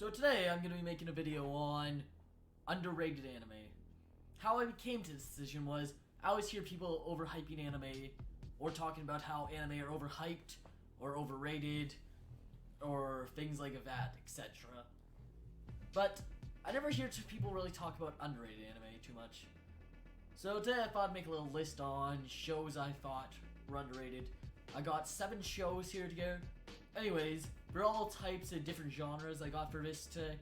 So today I'm going to be making a video on underrated anime. How I came to this decision was I always hear people overhyping anime or talking about how anime are overhyped or overrated or things like that, etc. But I never hear people really talk about underrated anime too much. So today I thought I'd make a little list on shows I thought were underrated. I got 7 shows here together. Anyways, for all types of different genres I got for this today.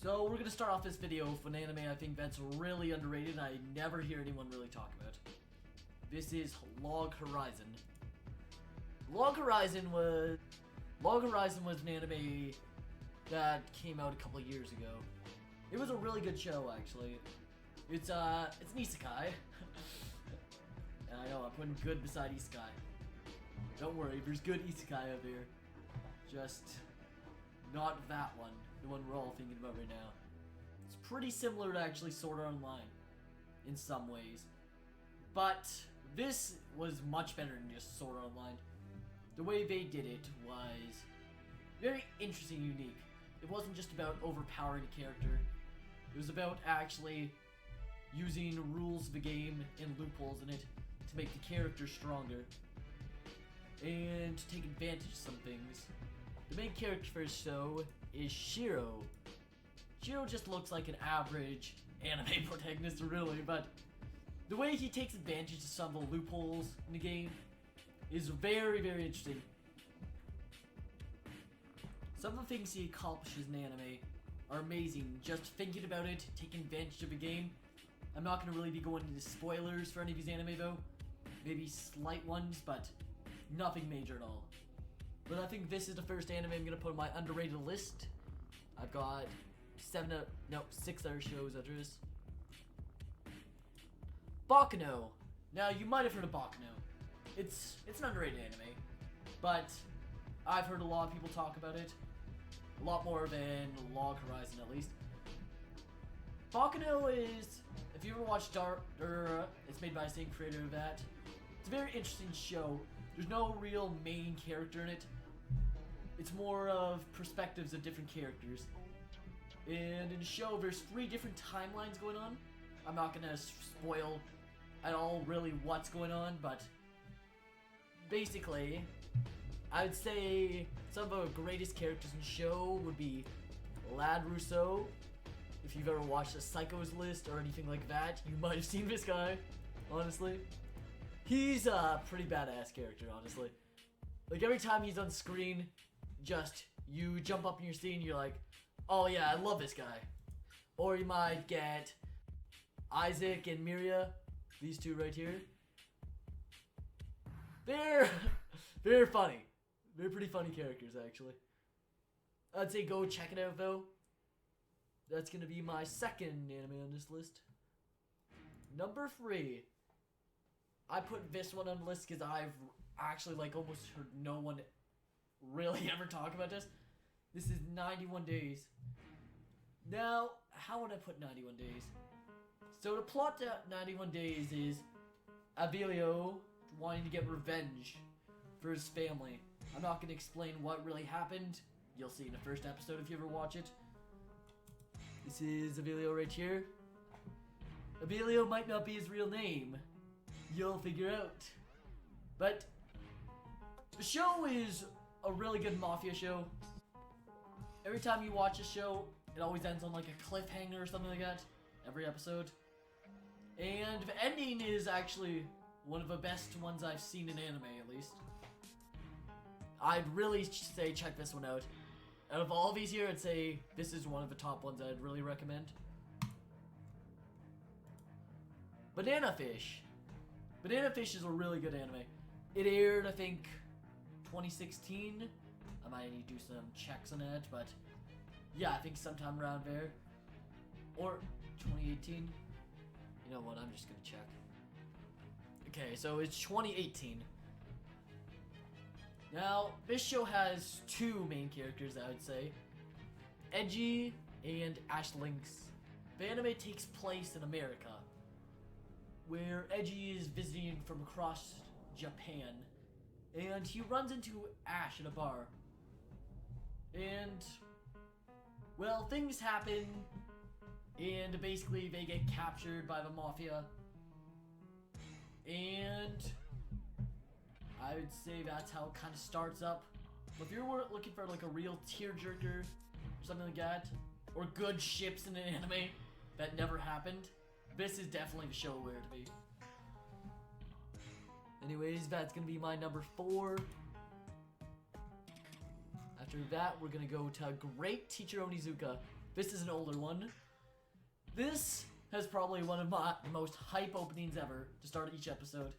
So we're gonna start off this video with an anime I think that's really underrated and I never hear anyone really talk about. This is Log Horizon. Log Horizon was an anime that came out a couple of years ago. It was a really good show actually. It's an isekai. And I know I'm putting good beside isekai. Don't worry, there's good isekai out there. Just not that one. The one we're all thinking about right now. It's pretty similar to actually Sword Art Online in some ways. But this was much better than just Sword Art Online. The way they did it was very interesting and unique. It wasn't just about overpowering a character. It was about actually using rules of the game and loopholes in it to make the character stronger and to take advantage of some things. The main character for the show is Shiro. Shiro just looks like an average anime protagonist really, but the way he takes advantage of some of the loopholes in the game is very, very interesting. Some of the things he accomplishes in anime are amazing. Just thinking about it, taking advantage of the game. I'm not going to really be going into spoilers for any of these anime though. Maybe slight ones, but nothing major at all. But I think this is the first anime I'm going to put on my underrated list. I've got 6 other shows after this. Baccano. Now, you might have heard of Baccano. It's an underrated anime, but I've heard a lot of people talk about it. A lot more than Log Horizon, at least. Baccano is, if you ever watched it's made by the same creator of that. It's a very interesting show. There's no real main character in it. It's more of perspectives of different characters. And in the show, there's 3 different timelines going on. I'm not gonna spoil at all really what's going on, but basically, I would say some of the greatest characters in the show would be Lad Rousseau. If you've ever watched a Psychos list or anything like that, you might have seen this guy, honestly. He's a pretty badass character, honestly. Like, every time he's on screen, you jump up in your seat and you're like, oh yeah, I love this guy. Or you might get Isaac and Miria, these 2 right here. They're funny. They're pretty funny characters, actually. I'd say go check it out, though. That's gonna be my second anime on this list. Number 3. I put this one on the list because I've actually almost heard no one really ever talk about this. This is 91 Days. Now, how would I put 91 Days? So the plot to 91 Days is Abilio wanting to get revenge for his family. I'm not going to explain what really happened. You'll see in the first episode if you ever watch it. This is Abilio right here. Abilio might not be his real name. You'll figure out. But the show is a really good mafia show. Every time you watch a show, it always ends on a cliffhanger or something like that. Every episode. And the ending is actually one of the best ones I've seen in anime, at least. I'd really say check this one out. Out of all these here, I'd say this is one of the top ones I'd really recommend. Banana Fish. Banana Fish is a really good anime. It aired, I think, 2016. I might need to do some checks on it, but yeah, I think sometime around there. Or 2018. You know what, I'm just gonna check. Okay, so it's 2018. Now, this show has 2 main characters, I would say. Edgy and Ash Lynx. The anime takes place in America, where Edgy is visiting from across Japan, and he runs into Ash at a bar. And Well, things happen, and basically they get captured by the mafia. And I would say that's how it kind of starts up. But if you're looking for like a real tearjerker or something like that, or good ships in an anime that never happened, this is definitely the show where to be. Anyways, that's gonna be my number 4. After that, we're gonna go to Great Teacher Onizuka. This is an older one. This has probably one of the most hype openings ever to start each episode.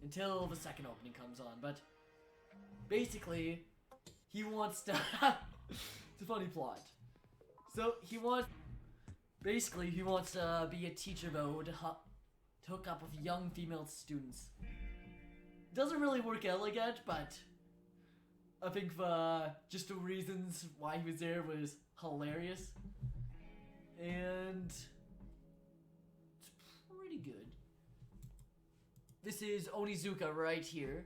Until the second opening comes on, but basically, he wants to it's a funny plot. So, he wants to be a teacher though, to hook up with young female students. Doesn't really work out like that, but I think just the reasons why he was there was hilarious. And it's pretty good. This is Onizuka right here.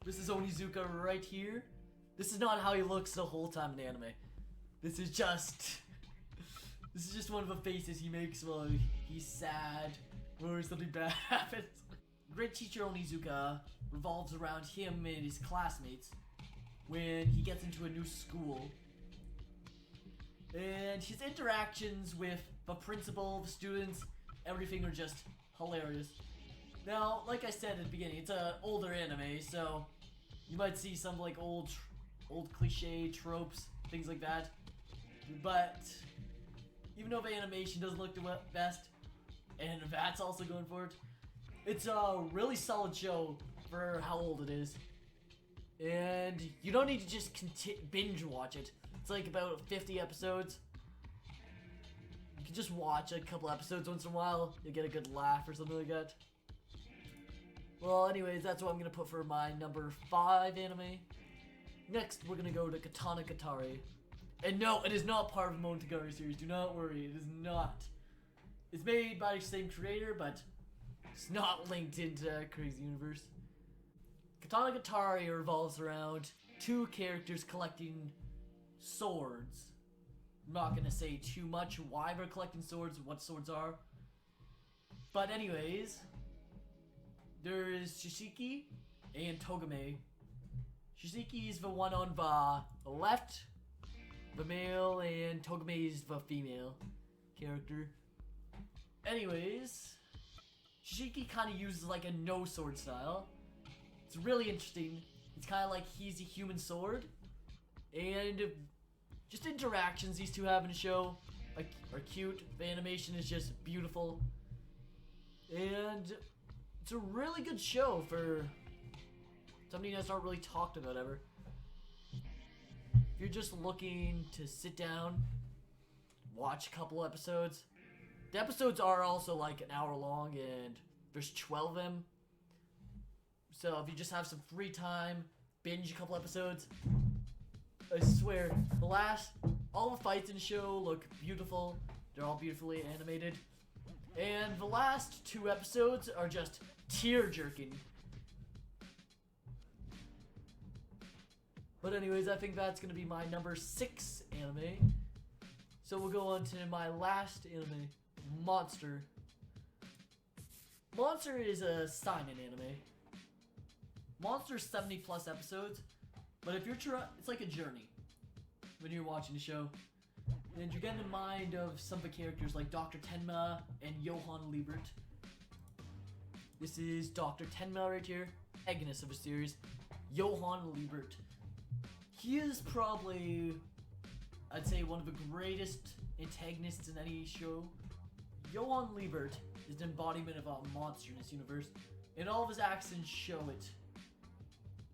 This is Onizuka right here. This is not how he looks the whole time in the anime. This is just one of the faces he makes while he's sad or something bad happens. Great Teacher Onizuka revolves around him and his classmates when he gets into a new school. And his interactions with the principal, the students, everything are just hilarious. Now, like I said at the beginning, it's an older anime, so you might see some like old cliche tropes, things like that. But even though the animation doesn't look the best, and that's also going for it, it's a really solid show for how old it is. And you don't need to just binge watch it. It's like about 50 episodes. You can just watch a couple episodes once in a while. You'll get a good laugh or something like that. Well, anyways, that's what I'm going to put for my number 5 anime. Next, we're going to go to Katana Katari. And no, it is not part of the Monogatari series. Do not worry, it is not. It's made by the same creator, but it's not linked into Crazy Universe. Katana Katari revolves around 2 characters collecting swords. I'm not going to say too much why they're collecting swords, what swords are. But anyways, there is Shishiki and Togame. Shishiki is the one on the left, the male, and Togame is the female character. Anyways, Shishiki kind of uses like a no sword style. It's really interesting. It's kind of like he's a human sword, and just interactions these two have in the show are cute. The animation is just beautiful, and it's a really good show for something that's not really talked about ever. If you're just looking to sit down, watch a couple episodes. The episodes are also like an hour long, and there's 12 of them. So if you just have some free time, binge a couple episodes. I swear, all the fights in the show look beautiful. They're all beautifully animated. And the last 2 episodes are just tear-jerking. But anyways, I think that's going to be my number 6 anime. So we'll go on to my last anime, Monster. Monster is a seinen anime. Monster's 70 plus episodes, but if you're it's like a journey when you're watching the show. And you're getting in mind of some of the characters like Dr. Tenma and Johann Liebert. This is Dr. Tenma right here, protagonist of the series, Johann Liebert. He is probably, I'd say, one of the greatest antagonists in any show. Johann Liebert is an embodiment of a monster in this universe, and all of his actions show it.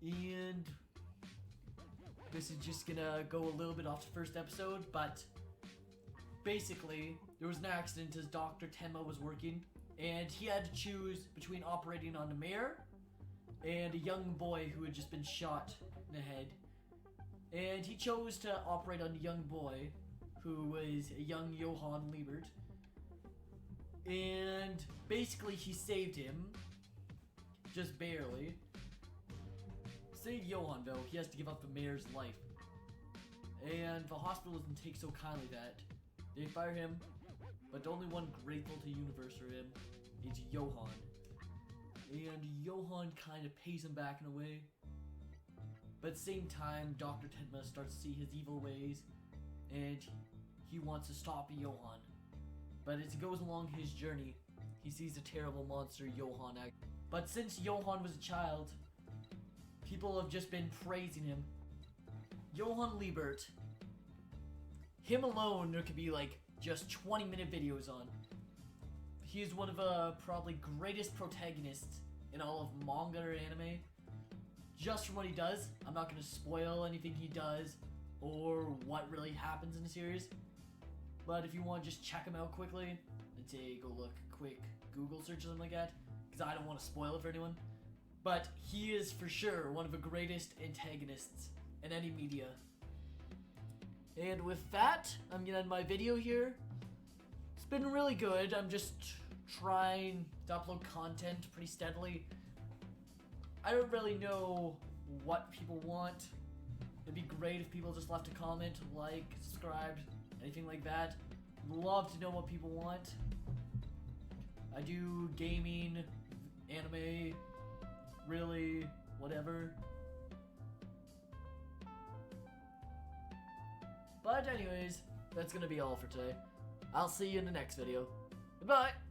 And this is just gonna go a little bit off the first episode, but basically, there was an accident as Dr. Tenma was working, and he had to choose between operating on the mayor and a young boy who had just been shot in the head. And he chose to operate on the young boy, who was a young Johann Liebert. And basically, he saved him, just barely. Save Johann, though. He has to give up the mayor's life. And the hospital doesn't take so kindly that they fire him, but the only one grateful to the universe for him is Johan. And Johan kind of pays him back in a way. But at the same time, Dr. Tedma starts to see his evil ways, and he wants to stop Johan. But as he goes along his journey, he sees a terrible monster, Johan. But since Johan was a child, people have just been praising him. Johan Liebert, him alone, there could be like just 20-minute videos on. He is one of the probably greatest protagonists in all of manga or anime. Just from what he does, I'm not going to spoil anything he does or what really happens in the series. But if you want to just check him out quickly, and take a look, quick Google search or something like that, because I don't want to spoil it for anyone. But he is for sure one of the greatest antagonists in any media. And with that, I'm going to end my video here. It's been really good. I'm just trying to upload content pretty steadily. I don't really know what people want. It'd be great if people just left a comment, like, subscribed, anything like that. Love to know what people want. I do gaming, anime, really, whatever. But anyways, that's gonna be all for today. I'll see you in the next video. Goodbye!